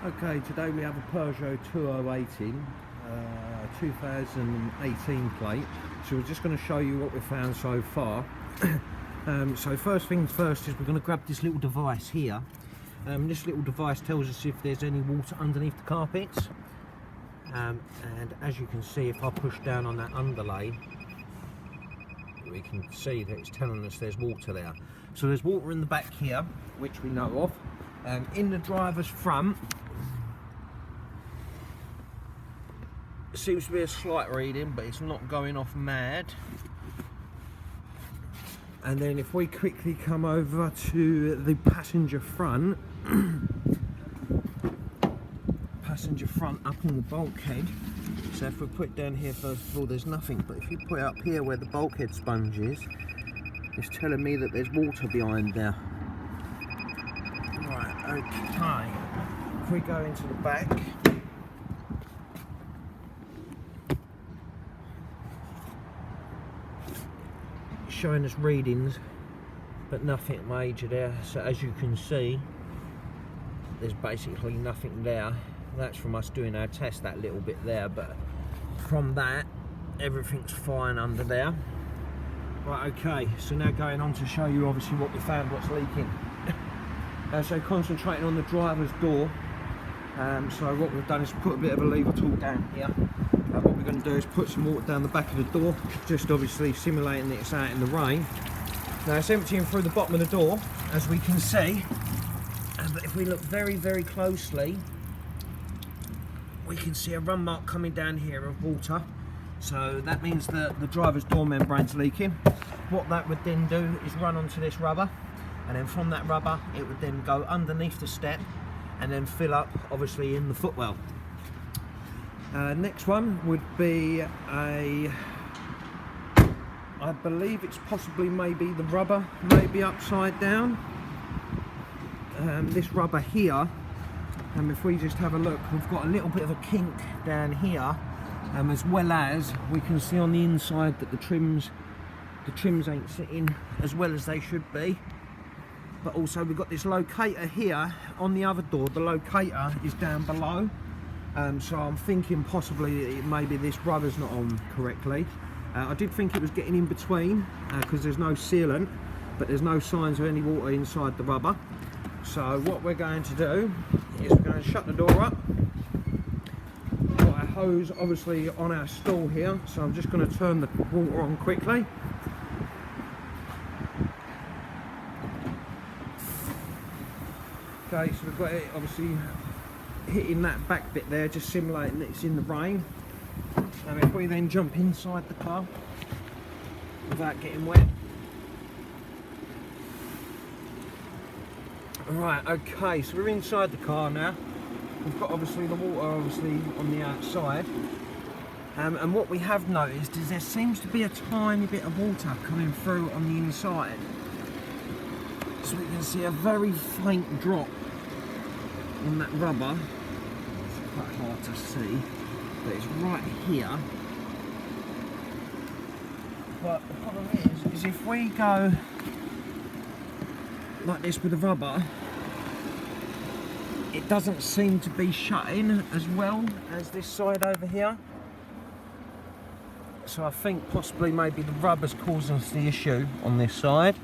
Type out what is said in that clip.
Okay, today we have a Peugeot 2018, 2018 plate. So we're just going to show you what we've found so far. So first things first is we're going to grab this little device here. This little device tells us if there's any water underneath the carpets. And as you can see, if I push down on that underlay, we can see that it's telling us there's water there. So there's water in the back here, which we know of. In the driver's front, it seems to be a slight reading, but it's not going off mad. And then if we quickly come over to the passenger front, up on the bulkhead. So if we put it down here, first of all, there's nothing, but if you put it up here where the bulkhead sponge is, it's telling me that there's water behind there. Right, okay. If we go into the back, it's showing us readings, but nothing major there. So as you can see, there's basically nothing there. That's from us doing our test, that little bit there, but from that, everything's fine under there. Right, okay, so now going on to show you obviously what we found, what's leaking. So concentrating on the driver's door. So what we've done is put a bit of a lever tool down here. What we're going to do is put some water down the back of the door, just obviously simulating that it's out in the rain. Now it's emptying through the bottom of the door, as we can see. But if we look very, very closely, we can see a run mark coming down here of water. So that means that the driver's door membrane's leaking. What that would then do is run onto this rubber, and then from that rubber it would then go underneath the step and then fill up obviously in the footwell. Next one would be I believe it's possibly maybe the rubber maybe upside down. This rubber here, if we just have a look, we've got a little bit of a kink down here, as well as we can see on the inside that the trims ain't sitting as well as they should be. But also we've got this locator here on the other door. The locator is down below, so I'm thinking possibly maybe this rubber's not on correctly. I did think it was getting in between because there's no sealant, but there's no signs of any water inside the rubber. So what we're going to do is we're going to shut the door up. Got our hose obviously on our stool here, so I'm just going to turn the water on quickly. Okay, so we've got it obviously hitting that back bit there, just simulating that it's in the rain. And if we then jump inside the car without getting wet. Right, okay, so we're inside the car now. We've got obviously the water obviously on the outside. And what we have noticed is there seems to be a tiny bit of water coming through on the inside. So we can see a very faint drop on that rubber. It's quite hard to see, but it's right here. But the problem is if we go like this with the rubber, it doesn't seem to be shutting as well as this side over here. So I think possibly maybe the rubber's causing us the issue on this side.